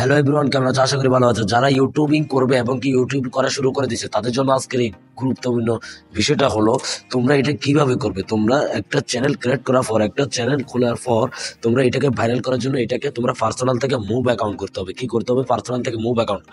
Hello everyone, কেমন আছো? আশা করি ভালো আছো। যারা ইউটিউবিং করবে এবং কি ইউটিউব করা শুরু করে দিয়েছে তাদের জন্য আজকের এই গুরুত্বপূর্ণ বিষয়টা হলো তোমরা এটা কিভাবে করবে। তোমরা একটা চ্যানেল ক্রিয়েট করার পর, একটা চ্যানেল খোলার পর তোমরা এটাকে ভাইরাল করার জন্য এটাকে তোমরা পার্সোনাল থেকে মুভ অ্যাকাউন্ট করতে হবে। কি করতে হবে? পার্সোনাল থেকে মুভ অ্যাকাউন্ট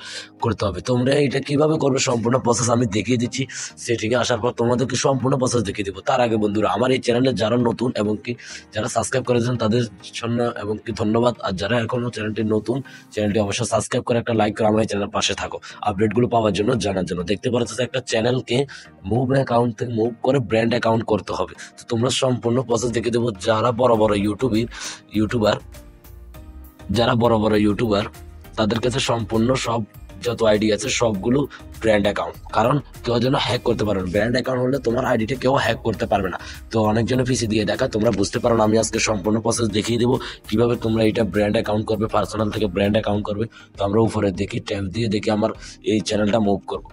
করতে হবে। তোমরা এটা কিভাবে করবে সম্পূর্ণ প্রসেস আমি দেখিয়ে দিচ্ছি। সেটিংয়ে আসার পর তোমাদেরকে সম্পূর্ণ প্রসেস দেখিয়ে দিব। তার আগে বন্ধুরা, আমার এই চ্যানেলে যারা নতুন এবং কি যারা সাবস্ক্রাইব করেছেন তাদের জন্য এবং কি ধন্যবাদ। আর যারা এখনো চ্যানেলটি নতুন, চ্যানেলটি অবশ্যই সাবস্ক্রাইব করে একটা লাইক করে আমার এই চ্যানেলের পাশে থাকো আপডেটগুলো পাওয়ার জন্য, জানার জন্য। দেখতে পাচ্ছ একটা চ্যানেলকে মুভ অ্যাকাউন্ট থেকে মুভ করে ব্র্যান্ড অ্যাকাউন্ট করতে হবে। তো তোমরা সম্পূর্ণ প্রসেস দেখে দেবো। যারা বড় বড় ইউটিউবার তাদের কাছে সম্পূর্ণ সব যত আইডি আছে সবগুলো ব্র্যান্ড অ্যাকাউন্ট, কারণ কেউ যেন হ্যাক করতে পারবে না। ব্র্যান্ড অ্যাকাউন্ট হলে তোমার আইডিটা কেউ হ্যাক করতে পারবে না। তো অনেকজনের পিসি দিয়ে দেখা তোমরা বুঝতে পারো না। আমি আজকে সম্পূর্ণ প্রসেস দেখিয়ে দেবো কিভাবে তোমরা এটা ব্র্যান্ড অ্যাকাউন্ট করবে, পার্সোনাল থেকে ব্র্যান্ড অ্যাকাউন্ট করবে। তো আমরা উপরে দেখি, ট্যাব দিয়ে দেখি আমার এই চ্যানেলটা মুভ করবো।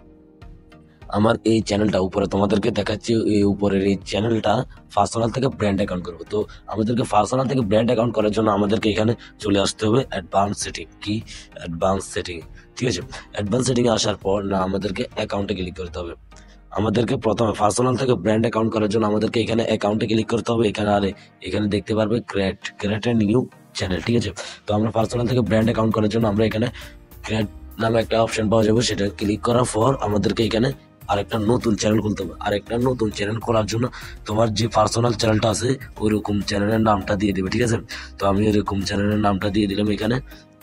আমার এই চ্যানেলটা উপরে তোমাদেরকে দেখাচ্ছি, এই উপরের এই চ্যানেলটা পার্সোনাল থেকে ব্র্যান্ড অ্যাকাউন্ট করবো। তো আমাদেরকে পার্সোনাল থেকে ব্র্যান্ড অ্যাকাউন্ট করার জন্য আমাদেরকে এখানে চলে আসতে হবে অ্যাডভান্স সেটিং। কি অ্যাডভান্স সেটিং? ঠিক আছে, অ্যাডভান্স সেটিং এ আসার পর না আমাদেরকে অ্যাকাউন্টে ক্লিক করতে হবে। আমাদেরকে প্রথমে পার্সোনাল থেকে ব্র্যান্ড অ্যাকাউন্ট করার জন্য আমাদেরকে এখানে অ্যাকাউন্টে ক্লিক করতে হবে। এখানে দেখতে পারবে ক্রিয়েট এ নিউ চ্যানেল। ঠিক আছে, তো আমরা পার্সোনাল থেকে ব্র্যান্ড অ্যাকাউন্ট করার জন্য আমরা এখানে ক্রিয়েট নামে একটা অপশন পাওয়া যাবে। সেটা ক্লিক করার পর আমাদেরকে এখানে আরেকটা নতুন চ্যানেল খুলতে হবে। আরেকটা নতুন চ্যানেল খোলার জন্য তোমার যে পার্সোনাল চ্যানেলটা আছে ওইরকম চ্যানেলের নামটা দিয়ে দেবে। ঠিক আছে, তো আমি এরকম চ্যানেলের নামটা দিয়ে দিলাম এখানে।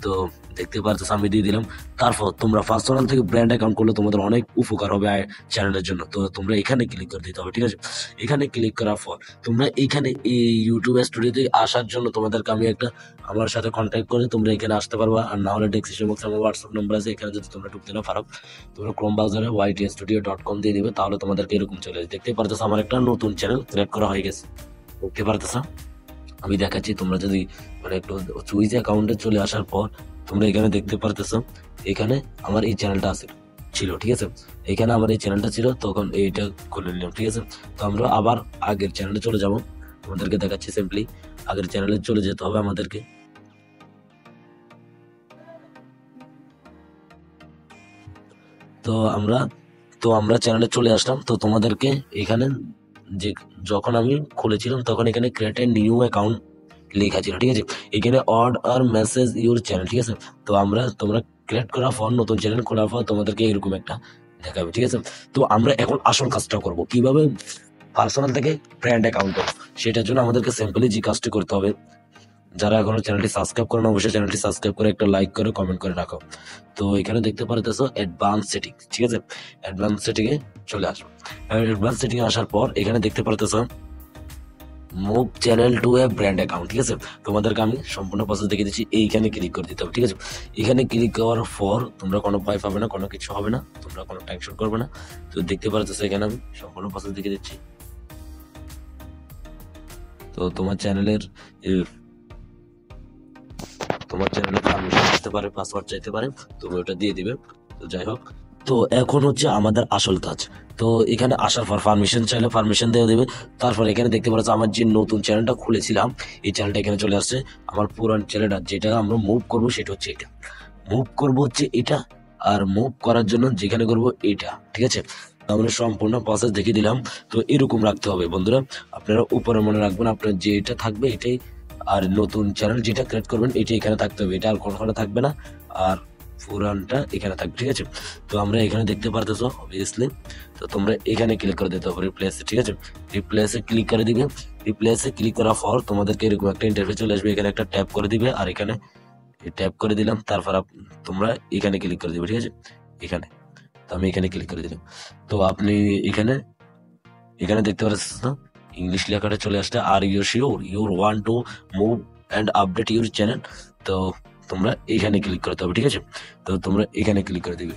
তো দেখতে পারতেছ আমি দিয়ে দিলাম। তারপর তোমরা পার্সোনাল থেকে ব্র্যান্ড অ্যাকাউন্ট করলে তোমাদের অনেক উপকার হবে চ্যানেলের জন্য। তো তোমরা এখানে ক্লিক করে দিতে হবে। ঠিক আছে, এখানে ক্লিক করার পর তোমরা এখানে এই ইউটিউব স্টুডিওতে আসার জন্য তোমাদেরকে আমি একটা আমার সাথে কন্ট্যাক্ট করে তোমরা এখানে আসতে পারবা। আর না হলে ডেসক্রিপশন বক্সে আমার হোয়াটসঅ্যাপ নাম্বার আছে, এখানে যদি তোমরা ঢুকতে না পারো তোমরা ক্রোম ব্রাউজারে ytstudio.com দিয়ে দিবে, তাহলে তোমাদেরকে এরকম চলে আসবে। দেখতে পারতেছো আমার একটা নতুন চ্যানেল ক্রিয়েট করা হয়ে গেছে। দেখতে পারতেছো আমি দেখাচ্ছি। তোমরা যদি মানে একটু চুইজ অ্যাকাউন্টে চলে আসার পর তোমরা এখানে দেখতে পারতেছো এখানে আমার এই চ্যানেলটা ছিল। ঠিক আছে, এখানে আমার এই চ্যানেলটা ছিল, তখন এইটা খুলে নিলাম। ঠিক আছে, তো আমরা আবার আগের চ্যানেলে চলে যাব। তোমাদেরকে দেখাচ্ছি সিম্পলি আগের চ্যানেলে চলে যেতে হবে আমাদেরকে। তো আমরা চ্যানেলে চলে আসলাম। তো তোমাদেরকে এখানে যে যখন আমি খুলেছিলাম তখন এখানে ক্রিয়েট এ নিউ অ্যাকাউন্ট লেখা ছিল। ঠিক আছে, এখানে add or manage your channel. ঠিক আছে, তো তোমরা ক্রিয়েট করার পর নতুন চ্যানেল খোলার পর তোমাদেরকে এরকম একটা দেখাবে। ঠিক আছে, তো আমরা এখন আসল কাজটা করব, কিভাবে পার্সোনাল থেকে ব্র্যান্ড অ্যাকাউন্ট করবো। সেটার জন্য আমাদেরকে সিম্পলি যে কাজটি করতে হবে, যারা এখনো চ্যানেলটি সাবস্ক্রাইব করে না অবশ্যই চ্যানেলটি সাবস্ক্রাইব করে একটা লাইক করে কমেন্ট করে রাখো। তো এখানে দেখতে পারতেছো অ্যাডভান্স সেটিং। ঠিক আছে, অ্যাডভান্স সেটিং এ চলে আসো। অ্যাডভান্স সেটিং এ আসার পর এখানে দেখতে পারতেছো মুভ চ্যানেল টু এ ব্র্যান্ড অ্যাকাউন্ট। ঠিক আছে, তোমাদেরকে আমি সম্পূর্ণ প্রসেস দেখিয়ে দিচ্ছি। এইখানে ক্লিক করে দিতে হবে। ঠিক আছে, এখানে ক্লিক করার পর তোমরা কোনো ভয় পাবে না, কোনো কিছু হবে না, তোমরা কোনো টেনশন করবে না। তো দেখতে পারতেছো এখানে আমি সম্পূর্ণ প্রসেস দেখিয়ে দিচ্ছি। তো তোমার চ্যানেলে পারমিশন আসতে পারে, পাসওয়ার্ড চাইতে পারে, তুমি ওটা দিয়ে দিবে। তো যাই হোক, তো এখন হচ্ছে আমাদের আসল কাজ। তো এখানে আসার পর পারমিশন চাইলে পারমিশন দিয়ে দেবে। তারপর এখানে দেখতে পাচ্ছ আমার যে নতুন চ্যানেলটা খুলেছিলাম এই চ্যানেলটা এখানে চলে আসছে। আমার পুরান চ্যানেলটা যেটা আমরা মুভ করবো সেটা হচ্ছে এটা। মুভ করবো হচ্ছে এটা, আর মুভ করার জন্য যেখানে করবো এটা। ঠিক আছে, আমরা সম্পূর্ণ প্রসেস দেখিয়ে দিলাম। তো এরকম রাখতে হবে বন্ধুরা, আপনারা উপরে মনে রাখবেন আপনার যে এটা থাকবে এটাই, আর নতুন চ্যানেল যেটা ক্রিয়েট করবেন এটা এখানে থাকতে হবে, এটা আর কোনোখানে থাকবে না, আর পুরানটা এখানে থাকবে। ঠিক আছে, তো আমরা এখানে দেখতে পারতেছো অবভিয়াসলি। তো তোমরা এখানে ক্লিক করে দিতে হবে রিপ্লেসে। ঠিক আছে, রিপ্লেসে ক্লিক করে দিবে। রিপ্লেসে ক্লিক করার পর তোমাদেরকে এরকম একটা ইন্টারফেস চলে আসবে। এখানে একটা ট্যাপ করে দিবে, আর এখানে ট্যাপ করে দিলাম। তারপর তোমরা এখানে ক্লিক করে দিবে। ঠিক আছে, এখানে তো আমি এখানে ক্লিক করে দিলাম। তো আপনি এখানে দেখতে পাচ্ছেন ইংলিশ লেখাটা চলে আসছে, are you sure your want to move and update your channel. তো তোমরা এখানে ক্লিক করতে হবে। ঠিক আছে, তো তোমরা এখানে ক্লিক করে দিবে।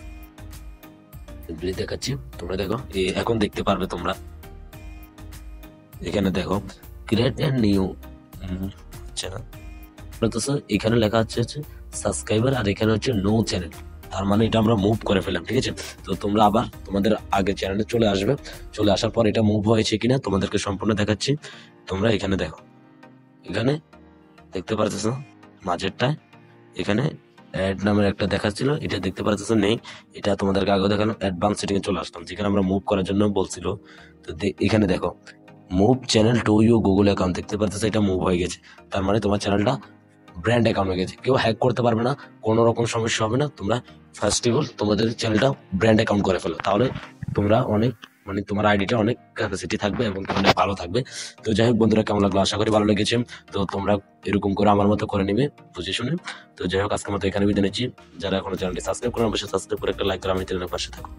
দেখাচ্ছি, তোমরা দেখো এখন দেখতে পারবে তোমরা এখানে দেখো ক্রিয়েট এ নিউ চ্যানেল। এখানে লেখা হচ্ছে সাবস্ক্রাইবার, আর এখানে হচ্ছে নো চ্যানেল। তার মানে এটা আমরা মুভ করে ফেলাম। ঠিক আছে, তো তোমরা আবার তোমাদের আগের চ্যানেলে চলে আসবে। চলে আসার পর এটা মুভ হয়েছে কিনা তোমাদেরকে সম্পূর্ণ দেখাচ্ছি। তোমরা এখানে দেখো, এখানে দেখতে পারতেছো মাঝেরটায় এখানে অ্যাড নামের একটা দেখাচ্ছিল, এটা দেখতে পাচ্ছ নেই, এটা তোমাদেরকে আগে দেখালাম। অ্যাডভান্স সেটিং এ চলে আসলাম, যেখানে আমরা মুভ করার জন্য বলছিল। তো এখানে দেখো move channel to your Google account, দেখতে পাচ্ছ এটা মুভ হয়ে গেছে। তার মানে তোমার চ্যানেলটা ব্র্যান্ড অ্যাকাউন্ট হয়ে গেছে, কেউ হ্যাক করতে পারবে না, কোনো রকম সমস্যা হবে না। তোমরা ফার্স্ট অফ অল তোমাদের চ্যানেলটা ব্র্যান্ড অ্যাকাউন্ট করে ফেলো, তাহলে তোমরা অনেক মানে তোমার আইডিটা অনেক ক্যাপাসিটি থাকবে এবং অনেক ভালো থাকবে। তো যাই হোক বন্ধুরা, কেমন লাগলো? আশা করি ভালো লেগেছে। তো তোমরা এরকম করে আমার মতো করে নিবে বুঝে শুনে। তো যাই হোক আজকের মতো এখানে বিদায় নিচ্ছি। যারা এখনো চ্যানেলটি সাবস্ক্রাইব করেন অবশ্যই সাবস্ক্রাইব করে একটা লাইক করে আমার চ্যানেলের পাশে থাকো।